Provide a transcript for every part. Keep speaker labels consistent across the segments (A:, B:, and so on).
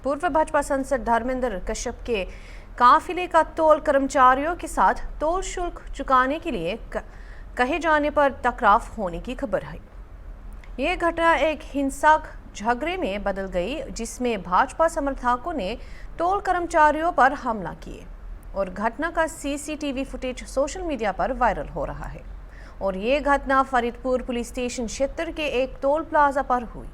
A: पूर्व भाजपा सांसद धर्मेंद्र कश्यप के काफिले का तोल कर्मचारियों के साथ टोल शुल्क चुकाने के लिए कहे जाने पर टकराव होने की खबर है। ये घटना एक हिंसक झगड़े में बदल गई, जिसमें भाजपा समर्थकों ने टोल कर्मचारियों पर हमला किए और घटना का सीसीटीवी फुटेज सोशल मीडिया पर वायरल हो रहा है। और ये घटना फरीदपुर पुलिस स्टेशन क्षेत्र के एक टोल प्लाजा पर हुई।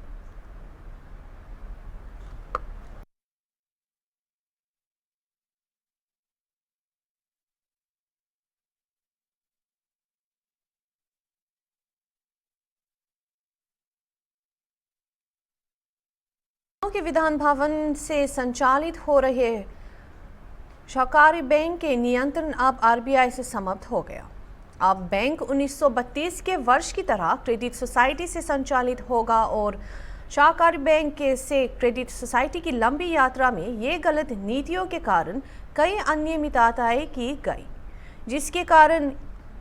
A: के विधान भवन से संचालित हो रहे सहकारी बैंक के नियंत्रण अब आरबीआई से समाप्त हो गया। अब बैंक 1932 के वर्ष की तरह क्रेडिट सोसाइटी से संचालित होगा और सहकारी बैंक से क्रेडिट सोसाइटी की लंबी यात्रा में ये गलत नीतियों के कारण कई अनियमितताएं की गई, जिसके कारण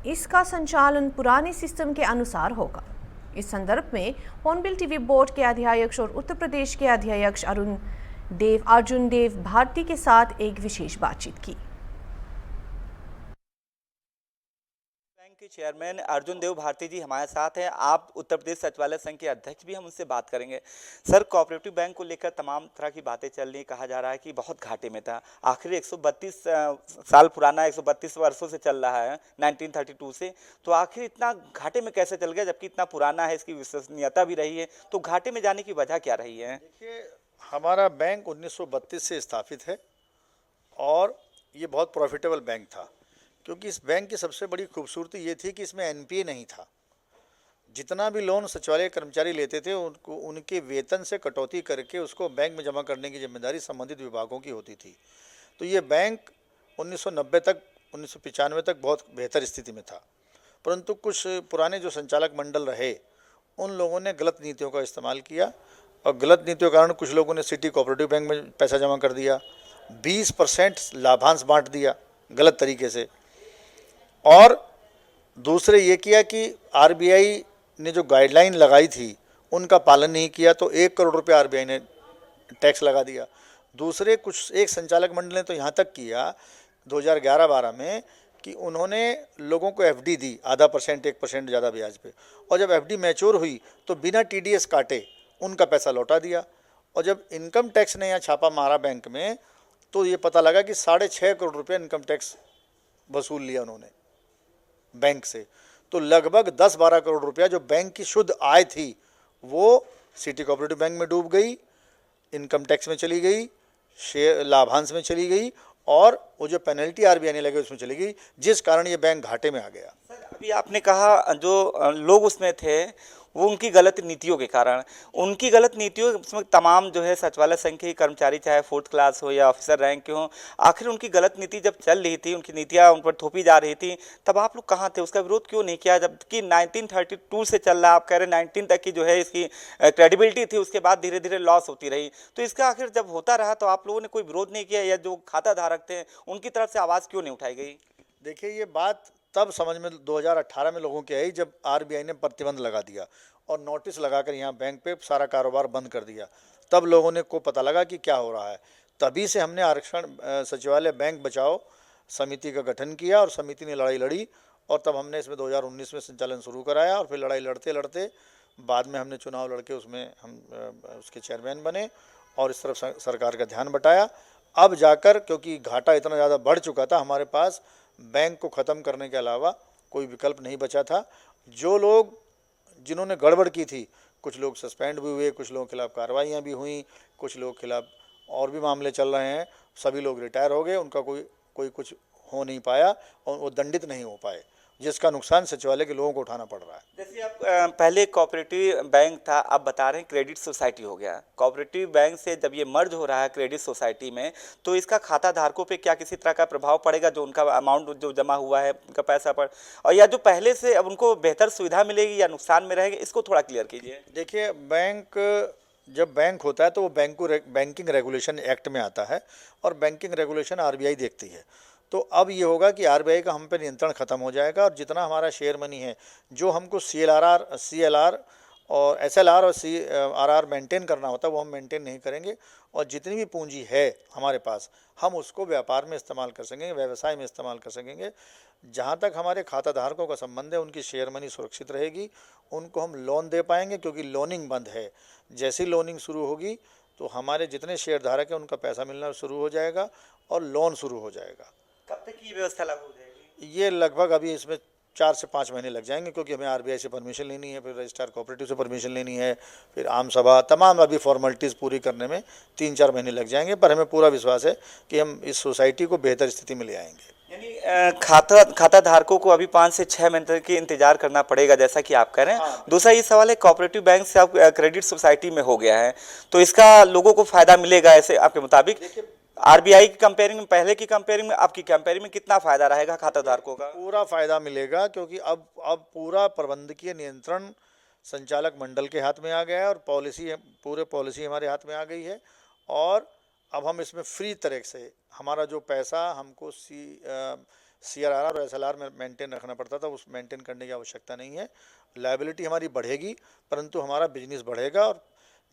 A: इसका संचालन पुराने सिस्टम के अनुसार होगा। इस संदर्भ में हॉर्नबिल टीवी बोर्ड के अध्यक्ष और उत्तर प्रदेश के अध्यक्ष अर्जुन देव भारती के साथ एक विशेष बातचीत की।
B: बैंक के चेयरमैन अर्जुन देव भारती जी हमारे साथ हैं। आप उत्तर प्रदेश सचिवालय संघ के अध्यक्ष भी, हम उनसे बात करेंगे। सर, कोऑपरेटिव बैंक को लेकर तमाम तरह की बातें चल रही, कहा जा रहा है कि बहुत घाटे में था। आखिर 132 साल पुराना, 132 वर्षों से चल रहा है 1932 से, तो आखिर इतना घाटे में कैसे चल गया, जबकि इतना पुराना है, इसकी विश्वसनीयता भी रही है, तो घाटे में जाने की वजह क्या रही है?
C: देखिए, हमारा बैंक 1932 से स्थापित है और ये बहुत प्रॉफिटेबल बैंक था, क्योंकि इस बैंक की सबसे बड़ी खूबसूरती ये थी कि इसमें एनपीए नहीं था। जितना भी लोन सचिवालय कर्मचारी लेते थे उनको उनके वेतन से कटौती करके उसको बैंक में जमा करने की जिम्मेदारी संबंधित विभागों की होती थी। तो ये बैंक 1990 तक 1995 तक बहुत बेहतर स्थिति में था, परंतु कुछ पुराने जो संचालक मंडल रहे उन लोगों ने गलत नीतियों का इस्तेमाल किया और गलत नीतियों के कारण कुछ लोगों ने सिटी कोऑपरेटिव बैंक में पैसा जमा कर दिया, 20% लाभांश बांट दिया गलत तरीके से, और दूसरे ये किया कि आरबीआई ने जो गाइडलाइन लगाई थी उनका पालन नहीं किया, तो 1 करोड़ रुपये आरबीआई ने टैक्स लगा दिया। दूसरे एक संचालक मंडल ने तो यहाँ तक किया 2011-12 में कि उन्होंने लोगों को एफडी दी, आधा % 1% ज़्यादा ब्याज पे, और जब एफडी मैच्योर हुई तो बिना टीडीएस काटे उनका पैसा लौटा दिया। और जब इनकम टैक्स ने यहाँ छापा मारा बैंक में, तो ये पता लगा कि 6.5 करोड़ रुपये इनकम टैक्स वसूल लिया उन्होंने बैंक से। तो लगभग 10-12 करोड़ रुपया जो बैंक की शुद्ध आय थी वो सिटी कोऑपरेटिव बैंक में डूब गई, इनकम टैक्स में चली गई, शेयर लाभांश में चली गई, और वो जो पेनल्टी आरबीआई ने लगी उसमें चली गई, जिस कारण ये बैंक घाटे में आ गया।
B: अभी आपने कहा जो लोग उसमें थे वो उनकी गलत नीतियों के कारण, उनकी गलत नीतियों उसमें तमाम जो है सचिवालय संघ के कर्मचारी, चाहे 4th क्लास हो या ऑफिसर रैंक के हो, आखिर उनकी गलत नीति जब चल रही थी, उनकी नीतियां उन पर थोपी जा रही थी, तब आप लोग कहाँ थे? उसका विरोध क्यों नहीं किया? जबकि 1932 से चल रहा, आप कह रहे 19 तक की जो है इसकी क्रेडिबिलिटी थी, उसके बाद धीरे धीरे लॉस होती रही, तो इसका आखिर जब होता रहा तो आप लोगों ने कोई विरोध नहीं किया, या जो खाता धारक थे उनकी तरफ से आवाज़ क्यों नहीं उठाई गई?
C: देखिए, ये बात तब समझ में 2018 में लोगों की आई जब आरबीआई ने प्रतिबंध लगा दिया और नोटिस लगाकर यहाँ बैंक पे सारा कारोबार बंद कर दिया। तब लोगों को पता लगा कि क्या हो रहा है। तभी से हमने आरक्षण सचिवालय बैंक बचाओ समिति का गठन किया और समिति ने लड़ाई लड़ी, और तब हमने इसमें 2019 में संचालन शुरू कराया, और फिर लड़ाई लड़ते लड़ते बाद में हमने चुनाव लड़के उसमें हम उसके चेयरमैन बने और इस तरफ सरकार का ध्यान बटाया। अब जाकर, क्योंकि घाटा इतना ज़्यादा बढ़ चुका था, हमारे पास बैंक को ख़त्म करने के अलावा कोई विकल्प नहीं बचा था। जो लोग जिन्होंने गड़बड़ की थी, कुछ लोग सस्पेंड भी हुए, कुछ लोगों के खिलाफ कार्रवाइयाँ भी हुई, कुछ लोग खिलाफ और भी मामले चल रहे हैं, सभी लोग रिटायर हो गए, उनका कोई कुछ हो नहीं पाया और वो दंडित नहीं हो पाए, जिसका नुकसान सचिवालय के लोगों को उठाना पड़ रहा है।
B: जैसे आप पहले कोऑपरेटिव बैंक था, आप बता रहे हैं क्रेडिट सोसाइटी हो गया। कोऑपरेटिव बैंक से जब ये मर्ज हो रहा है क्रेडिट सोसाइटी में, तो इसका खाता धारकों पे क्या किसी तरह का प्रभाव पड़ेगा? जो उनका अमाउंट जो जमा हुआ है उनका पैसा पर, और या जो पहले से अब उनको बेहतर सुविधा मिलेगी या नुकसान में रहेगा, इसको थोड़ा क्लियर कीजिए।
C: देखिए, जब बैंक होता है तो वो बैंकिंग रेगुलेशन एक्ट में आता है और बैंकिंग रेगुलेशन आरबीआई देखती है। तो अब ये होगा कि आरबीआई का हम पे नियंत्रण खत्म हो जाएगा, और जितना हमारा शेयर मनी है, जो हमको सीएलआर और SLR और CRR मेंटेन करना होता है वो हम मेंटेन नहीं करेंगे। और जितनी भी पूंजी है हमारे पास हम उसको व्यापार में इस्तेमाल कर सकेंगे, व्यवसाय में इस्तेमाल कर सकेंगे। जहाँ तक हमारे खाता धारकों का संबंध है उनकी शेयर मनी सुरक्षित रहेगी, उनको हम लोन दे पाएंगे क्योंकि लोनिंग बंद है। जैसी लोनिंग शुरू होगी तो हमारे जितने शेयर धारक हैं उनका पैसा मिलना शुरू हो जाएगा और लोन शुरू हो जाएगा।
B: कब तक ये व्यवस्था लागू हो जाएगी?
C: ये लगभग अभी इसमें 4 से 5 महीने लग जाएंगे क्योंकि हमें RBI से परमिशन लेनी है, फिर रजिस्ट्रार कोऑपरेटिव से परमिशन लेनी है, फिर आम सभा, तमाम अभी फॉर्मेलिटीज़ पूरी करने में 3-4 महीने लग जाएंगे। पर हमें पूरा विश्वास है कि हम इस सोसाइटी को बेहतर स्थिति में ले आएंगे।
B: यानी खाता धारकों को अभी 5 से 6 महीने तक इंतजार करना पड़ेगा जैसा कि आप कह रहे हैं।
C: हाँ।
B: दूसरा ये सवाल है, कोऑपरेटिव बैंक से आप क्रेडिट सोसाइटी में हो गया है तो इसका लोगों को फायदा मिलेगा ऐसे आपके मुताबिक? RBI की कंपेयरिंग में, पहले की कंपेयरिंग में, आपकी कंपेयरिंग में कितना फायदा रहेगा खाता धारकों का?
C: पूरा फायदा मिलेगा क्योंकि अब पूरा प्रबंधकीय नियंत्रण संचालक मंडल के हाथ में आ गया है और पूरे पॉलिसी हमारे हाथ में आ गई है। और अब हम इसमें फ्री तरह से हमारा जो पैसा हमको CRR और SLR में मेंटेन रखना पड़ता था उस मेंटेन करने की आवश्यकता नहीं है। लायबिलिटी हमारी बढ़ेगी परंतु हमारा बिजनेस बढ़ेगा और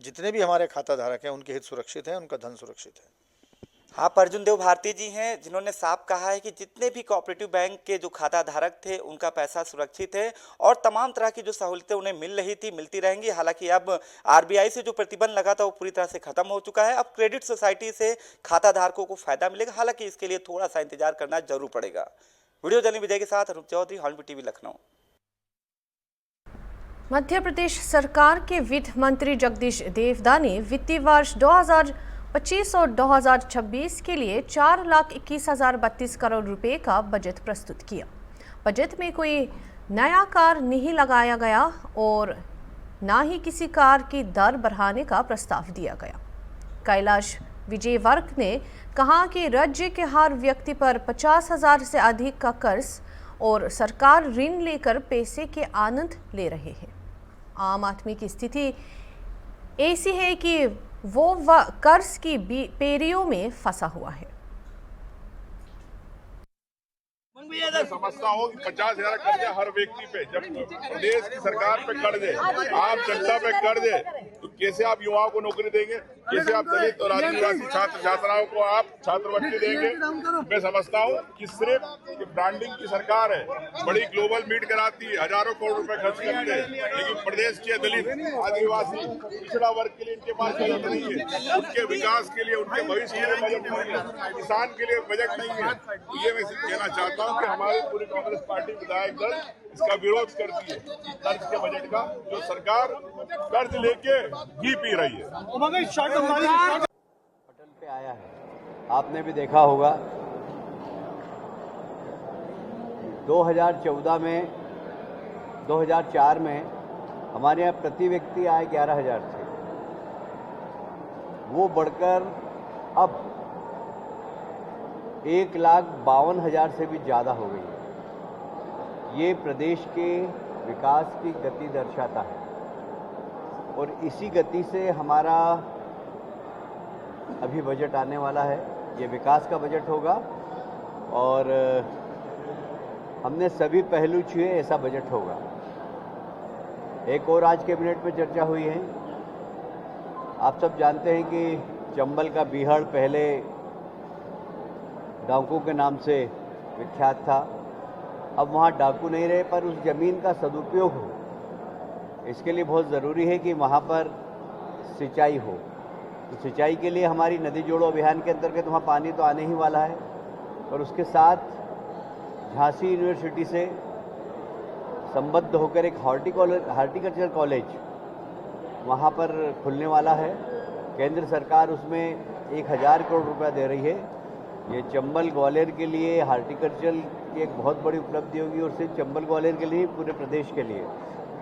C: जितने भी हमारे खाता धारक हैं उनके हित सुरक्षित हैं, उनका धन सुरक्षित है।
B: हाँ, अर्जुन देव भारती जी हैं जिन्होंने साफ कहा है कि जितने भी कोऑपरेटिव बैंक के जो खाता धारक थे उनका पैसा सुरक्षित है और तमाम तरह की जो सहूलियतें उन्हें मिल रही थी, मिलती रहेंगी। हालांकि अब RBI से जो प्रतिबंध लगा था वो पूरी तरह से खत्म हो चुका है। अब क्रेडिट सोसाइटी से खाता धारकों को फायदा मिलेगा, हालांकि इसके लिए थोड़ा सा इंतजार करना जरूर पड़ेगा। वीडियो जर्नलिस्ट विजय के साथ अनूप चौधरी, हॉर्नबिल TV, लखनऊ।
A: मध्य प्रदेश सरकार के वित्त मंत्री जगदीश देवदा ने वित्तीय वर्ष 2025 और 2026 के लिए 4,21,032 करोड़ रुपए का बजट प्रस्तुत किया। बजट में कोई नया कर नहीं लगाया गया और ना ही किसी कार की दर बढ़ाने का प्रस्ताव दिया गया। कैलाश विजयवर्गीय ने कहा कि राज्य के हर व्यक्ति पर 50,000 से अधिक का कर्ज और सरकार ऋण लेकर पैसे के आनंद ले रहे हैं। आम आदमी की स्थिति ऐसी है कि वो कर्ज की पेरियों में फंसा हुआ है।
D: समझता हूँ कि 50,000 कर्ज हर व्यक्ति पे, जब प्रदेश की सरकार पे कर्ज है, आम जनता पे कर्ज है, तो कैसे आप युवाओं को नौकरी देंगे? कैसे आप दलित और आदिवासी छात्र छात्राओं को आप छात्रवृत्ति देंगे? मैं समझता हूँ कि सिर्फ ब्रांडिंग की सरकार है, बड़ी ग्लोबल मीट कराती है, हजारों करोड़ रुपए खर्च करते हैं, लेकिन प्रदेश के दलित, आदिवासी, पिछड़ा वर्ग के लिए इनके पास बजट नहीं है, उनके विकास के लिए, उनके भविष्य के लिए बजट नहीं है, किसान के लिए बजट नहीं है। तो ये मैं कहना चाहता हूँ कि हमारी पूरी कांग्रेस पार्टी विधायक दल इसका विरोध करती है, कर्ज के बजट का, जो सरकार कर्ज लेके घी पी रही है।
E: पटल पे आया है, आपने भी देखा होगा 2014 में, 2004 में हमारे यहाँ प्रति व्यक्ति आय 11,000 थे, वो बढ़कर अब 1,52,000 से भी ज़्यादा हो गई है। ये प्रदेश के विकास की गति दर्शाता है और इसी गति से हमारा अभी बजट आने वाला है। ये विकास का बजट होगा और हमने सभी पहलू छुए ऐसा बजट होगा। एक और आज कैबिनेट में चर्चा हुई है। आप सब जानते हैं कि चंबल का बीहड़ पहले डाकू के नाम से विख्यात था। अब वहाँ डाकू नहीं रहे पर उस ज़मीन का सदुपयोग हो, इसके लिए बहुत ज़रूरी है कि वहाँ पर सिंचाई हो। तो सिंचाई के लिए हमारी नदी जोड़ो अभियान के अंतर्गत वहाँ पानी तो आने ही वाला है और उसके साथ झांसी यूनिवर्सिटी से संबद्ध होकर एक हार्टिकल्चर कॉलेज वहाँ पर खुलने वाला है। केंद्र सरकार उसमें 1,000 करोड़ रुपया दे रही है। ये चंबल ग्वालियर के लिए हार्टिकल्चर की एक बहुत बड़ी उपलब्धि होगी और सिर्फ चंबल ग्वालियर के लिए, पूरे प्रदेश के लिए,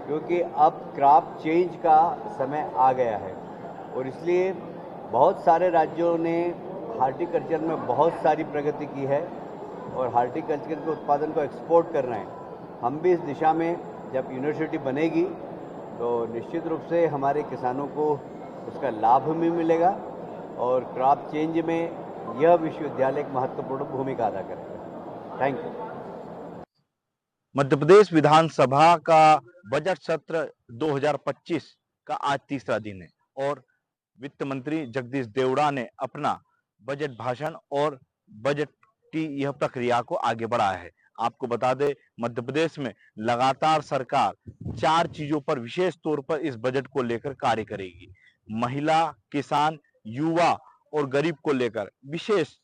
E: क्योंकि अब क्रॉप चेंज का समय आ गया है और इसलिए बहुत सारे राज्यों ने हार्टिकल्चर में बहुत सारी प्रगति की है और हार्टिकल्चर के उत्पादन को एक्सपोर्ट कर रहे हैं। हम भी इस दिशा में, जब यूनिवर्सिटी बनेगी तो निश्चित रूप से हमारे किसानों को उसका लाभ भी मिलेगा और क्रॉप चेंज में यह विश्वविद्यालय एक महत्वपूर्ण भूमिका अदा करेगा। Thank you.
F: मध्य प्रदेश विधानसभा का बजट सत्र 2025 का आज तीसरा दिन है और वित्त मंत्री जगदीश देवड़ा ने अपना बजट भाषण और बजट की यह प्रक्रिया को आगे बढ़ाया है। आपको बता दें, मध्य प्रदेश में लगातार सरकार 4 चीजों पर विशेष तौर पर इस बजट को लेकर कार्य करेगी। महिला, किसान, युवा और गरीब को लेकर विशेष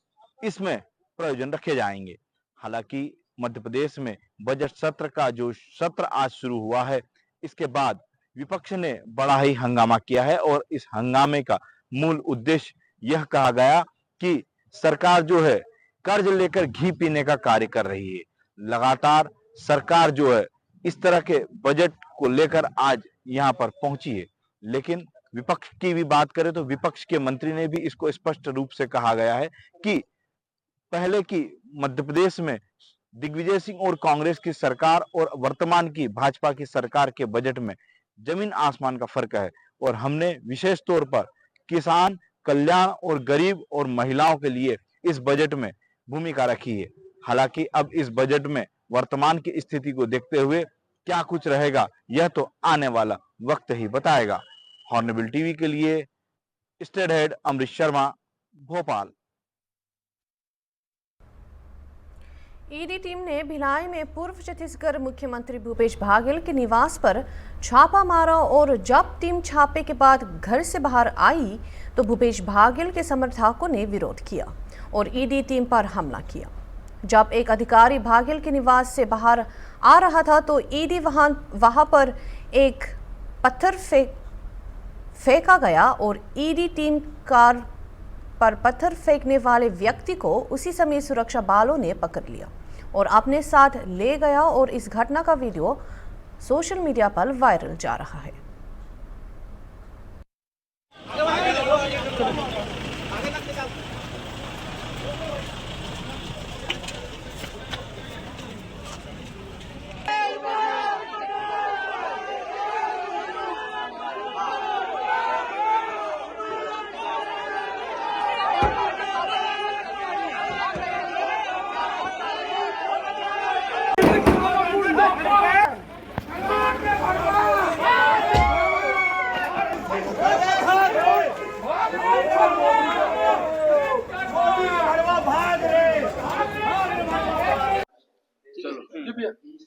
F: इसमें प्रयोजन रखे जाएंगे। हालांकि मध्य प्रदेश में बजट सत्र का जो सत्र आज शुरू हुआ है, इसके बाद विपक्ष ने बड़ा ही हंगामा किया है और इस हंगामे का मूल उद्देश्य यह कहा गया कि सरकार जो है कर्ज लेकर घी पीने का कार्य कर रही है। लगातार सरकार जो है इस तरह के बजट को लेकर आज यहाँ पर पहुंची है, लेकिन विपक्ष की भी बात करें तो विपक्ष के मंत्री ने भी इसको स्पष्ट रूप से कहा गया है कि पहले की मध्य प्रदेश में दिग्विजय सिंह और कांग्रेस की सरकार और वर्तमान की भाजपा की सरकार के बजट में जमीन आसमान का फर्क है और हमने विशेष तौर पर किसान कल्याण और गरीब और महिलाओं के लिए इस बजट में भूमिका रखी है। हालांकि अब इस बजट में वर्तमान की स्थिति को देखते हुए क्या कुछ रहेगा, यह तो आने वाला वक्त ही बताएगा। हॉर्नबिल टीवी के लिए स्टेट हेड अमृत शर्मा, भोपाल।
A: ईडी टीम ने भिलाई में पूर्व छत्तीसगढ़ मुख्यमंत्री भूपेश बघेल के निवास पर छापा मारा और जब टीम छापे के बाद घर से बाहर आई तो भूपेश बघेल के समर्थकों ने विरोध किया और ईडी टीम पर हमला किया। जब एक अधिकारी बघेल के निवास से बाहर आ रहा था तो ईडी वहां पर एक पत्थर फेंका गया और ईडी टीम कार पर पत्थर फेंकने वाले व्यक्ति को उसी समय सुरक्षा बालों ने पकड़ लिया और अपने साथ ले गया और इस घटना का वीडियो सोशल मीडिया पर वायरल जा रहा है।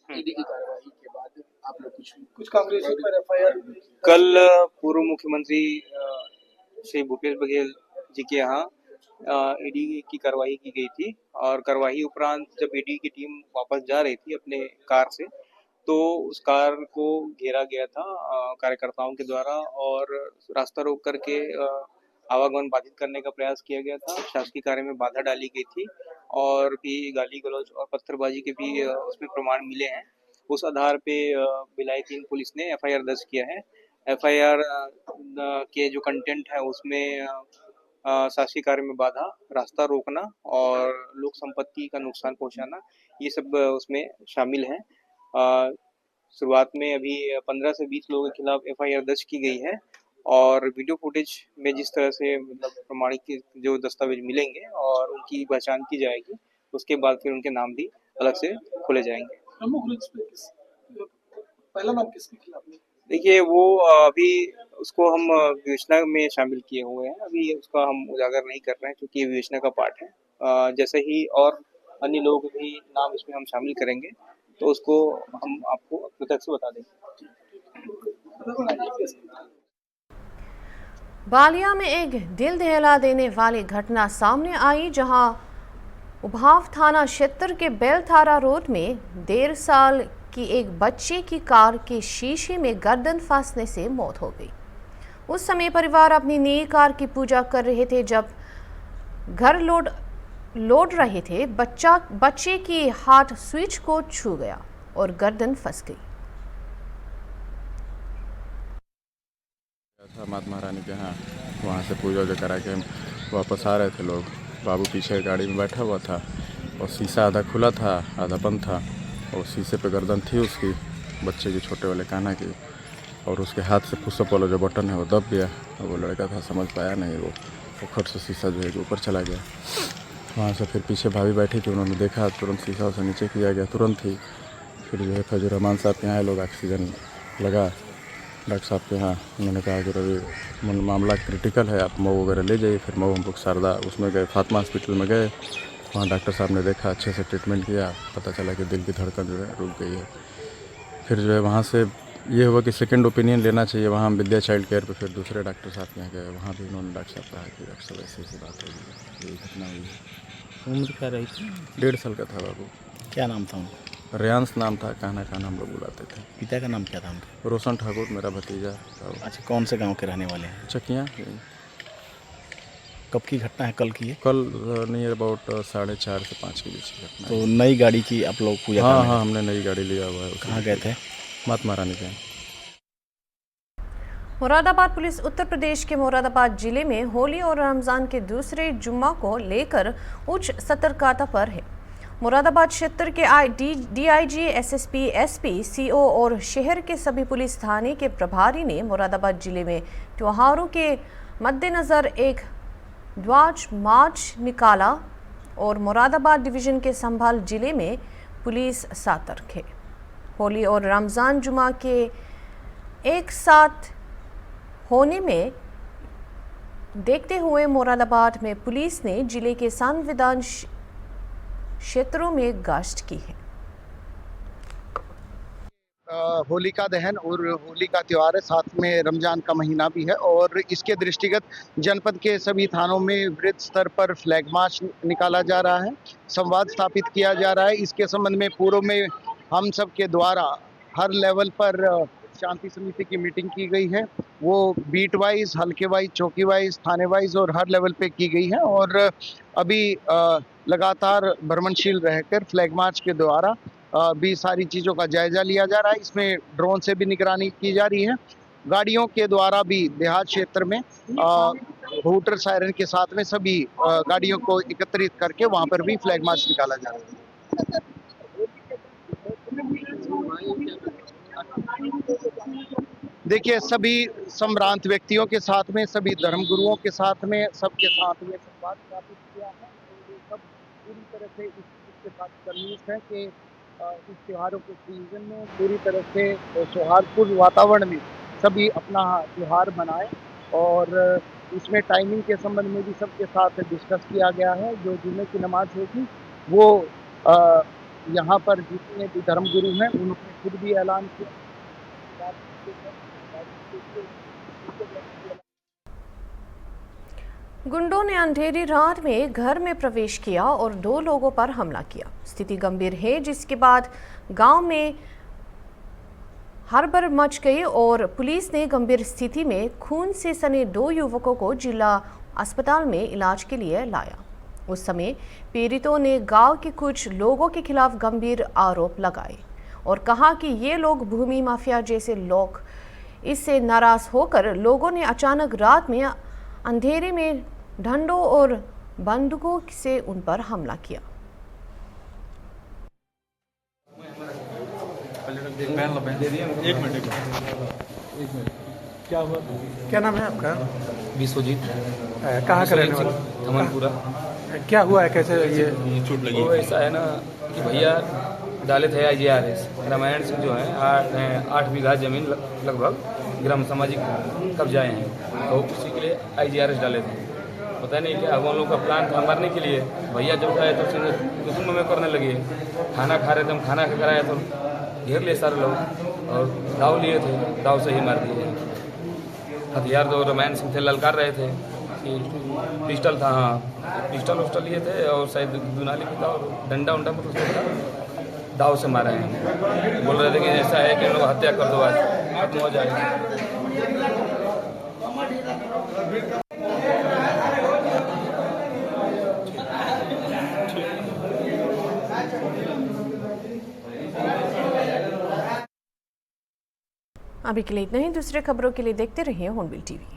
G: ईडी की कार्रवाई के बाद आप लोग कुछ कांग्रेसियों पर एफआईआर
H: कल पूर्व मुख्यमंत्री श्री भूपेश बघेल जी के यहाँ ईडी की कार्रवाई की गई थी और कार्रवाई उपरांत जब ईडी की टीम वापस जा रही थी अपने कार से तो उस कार को घेरा गया था कार्यकर्ताओं के द्वारा और रास्ता रोक करके आवागमन बाधित करने का प्रयास किया गया था। शासकीय कार्य में बाधा डाली गई थी और भी गाली गलौज और पत्थरबाजी के भी उसमें प्रमाण मिले हैं। उस आधार पे भिलाई 3 पुलिस ने एफआईआर दर्ज किया है। एफआईआर के जो कंटेंट है उसमें शासकीय कार्य में बाधा, रास्ता रोकना और लोक संपत्ति का नुकसान पहुंचाना, ये सब उसमें शामिल है। शुरुआत में अभी 15 से 20 लोगों के खिलाफ एफआईआर दर्ज की गई है और वीडियो फुटेज में जिस तरह से मतलब प्रमाणिक जो दस्तावेज मिलेंगे और उनकी पहचान की जाएगी, उसके बाद फिर उनके नाम भी अलग से खोले जाएंगे।
G: प्रमुख रूप से पहला नाम किसके खिलाफ?
H: देखिए वो अभी उसको हम विवेचना में शामिल किए हुए हैं, अभी उसका हम उजागर नहीं कर रहे हैं क्योंकि ये विवेचना का पार्ट है। जैसे ही और अन्य लोग भी नाम इसमें हम शामिल करेंगे तो उसको हम आपको प्रत्यक्ष बता देंगे।
A: बालिया में एक दिल दहला देने वाली घटना सामने आई, जहां उभाव थाना क्षेत्र के बेलथारा रोड में 1.5 साल की एक बच्चे की कार के शीशे में गर्दन फंसने से मौत हो गई। उस समय परिवार अपनी नई कार की पूजा कर रहे थे। जब घर लौट रहे थे, बच्चे की हाथ स्विच को छू गया और गर्दन फंस गई।
I: महात्मा रानी के यहाँ वहाँ से पूजा वूजा करा के हम वापस आ रहे थे लोग। बाबू पीछे गाड़ी में बैठा हुआ था और शीशा आधा खुला था आधा बंद था और शीशे पे गर्दन थी उसकी, बच्चे की छोटे वाले कान्हा की, और उसके हाथ से पुशअप वाला जो बटन है वो दब गया और वो लड़का था समझ पाया नहीं, वो खट से शीशा जो है कि ऊपर चला गया। वहाँ से फिर पीछे भाभी बैठी थी, उन्होंने देखा, तुरंत शीशा उसे नीचे किया गया तुरंत ही। फिर जो है फजल रहमान साहब के यहाँ लोग ऑक्सीजन लगा डॉक्टर साहब के यहाँ। उन्होंने कहा कि अभी मामला क्रिटिकल है, आप मऊ वगैरह ले जाइए। फिर मऊ हम लोग शारदा उसमें गए, फातिमा हॉस्पिटल में गए। वहाँ डॉक्टर साहब ने देखा, अच्छे से ट्रीटमेंट किया, पता चला कि दिल की धड़कन जो है रुक गई है। फिर जो है वहाँ से ये हुआ कि सेकंड ओपिनियन लेना चाहिए। वहाँ हम विद्या चाइल्ड केयर पे फिर दूसरे डॉक्टर साहब के यहाँ गए। वहाँ भी उन्होंने डॉक्टर साहब कहा कि डॉक्टर साहब ऐसी बात हो गई, यही घटना हुई है।
J: उम्र क्या रही थी?
I: 1.5 साल का था बाबू।
J: क्या नाम था उनका?
I: रेयांश नाम था, कान्हा हम लोग बुलाते थे।
J: पिता का नाम क्या था उनका?
I: रोशन ठाकुर मेरा भतीजा।
J: अच्छा, कौन से गांव के रहने वाले हैं?
I: चकियाँ।
J: कब की घटना है? कल की है?
I: कल नियर अबाउट 4:30 से 5 के बीच की घटना।
J: तो नई गाड़ी की आप लोग पूजा
I: हाँ
J: करने
I: हाँ,
J: गए?
I: हमने नई गाड़ी लिया हुआ है।
J: कहाँ गए थे?
I: महात्मा रानी के।
A: मुरादाबाद पुलिस उत्तर प्रदेश के मुरादाबाद जिले में होली और रमज़ान के दूसरे जुम्मा को लेकर उच्च सतर्कता पर है। मुरादाबाद क्षेत्र के डीआईजी, एसएसपी, एसपी, सीओ और शहर के सभी पुलिस थाने के प्रभारी ने मुरादाबाद जिले में त्योहारों के मद्देनज़र एक ध्वज मार्च निकाला और मुरादाबाद डिवीज़न के संभाल जिले में पुलिस सतर्क है। होली और रमज़ान जुमा के एक साथ होने में देखते हुए मुरादाबाद में पुलिस ने जिले के संविधान क्षेत्रों में गश्त की है।
K: होलिका दहन और होली का त्यौहार है, साथ में रमजान का महीना भी है और इसके दृष्टिगत जनपद के सभी थानों में वृहद स्तर पर फ्लैग मार्च निकाला जा रहा है, संवाद स्थापित किया जा रहा है। इसके संबंध में पूर्व में हम सब के द्वारा हर लेवल पर शांति समिति की मीटिंग की गई है। वो बीट वाइज, हल्के वाइज, चौकी वाइज, थाने वाइज और हर लेवल पे की गई है और अभी लगातार भ्रमणशील रहकर फ्लैग मार्च के द्वारा भी सारी चीज़ों का जायजा लिया जा रहा है। इसमें ड्रोन से भी निगरानी की जा रही है। गाड़ियों के द्वारा भी देहात क्षेत्र में हूटर सायरन के साथ में सभी गाड़ियों को एकत्रित करके वहाँ पर भी फ्लैग मार्च निकाला जा रहा है। देखिए, सभी संभ्रांत व्यक्तियों के साथ में, सभी धर्मगुरुओं के साथ में, सबके साथ में संवाद स्थापित किया है। सब पूरी तरह से इसके साथ कन्विंस है कि इस त्योहारों के सीजन में पूरी तरह से सौहार्दपूर्ण वातावरण में सभी अपना त्यौहार मनाएं और इसमें टाइमिंग के संबंध में भी सबके साथ डिस्कस किया गया है। जो जुम्मे की नमाज होगी वो यहाँ पर जितने भी धर्मगुरु हैं उन्होंने खुद भी ऐलान किया।
A: गुंडों ने अंधेरी रात में घर में प्रवेश किया और 2 लोगों पर हमला किया। स्थिति गंभीर है, जिसके बाद गांव में हड़बड़ मच गई और पुलिस ने गंभीर स्थिति में खून से सने 2 युवकों को जिला अस्पताल में इलाज के लिए लाया। उस समय पीड़ितों ने गांव के कुछ लोगों के खिलाफ गंभीर आरोप लगाए और कहा कि ये लोग भूमि माफिया जैसे लोग। इससे नाराज होकर लोगों ने अचानक रात में अंधेरे में डंडों और बंदूकों से उन पर हमला किया।
L: एक मिनट। क्या हुआ? क्या नाम है आपका?
M: विश्वजीत।
L: कहाँ का रहने वाला?
M: धमनपुरा।
L: क्या हुआ है, कैसे ये
M: चोट लगी? वो ऐसा है ना कि भैया डाले थे IGRS रामायण सिंह जो है 8 बीघा जमीन लगभग ग्राम सामाजिक कब्जाए हैं, तो उसी के लिए IGRS डाले थे। पता नहीं क्या हम लोग का प्लान था मारने के लिए। भैया जब आए तो दुश्मन में करने लगे। खाना खा रहे थे, हम खाना खा कर आए तो घेर लिए सारे लोग और दाव लिए थे, दाव से ही मार दिए। हथियार जो रामायण सिंह थे ललकार रहे थे कि पिस्टल था, हाँ पिस्टल उस्टल लिए थे और शायद दुनाली भी था और डंडा उंडा मतलब दाव से मारे हैं। बोल रहे थे कि ऐसा है कि हम लोग हत्या कर दो, आज खत्म हो जाएगा।
A: अभी के लिए इतना ही। दूसरे खबरों के लिए देखते रहिए हॉर्नबिल टीवी।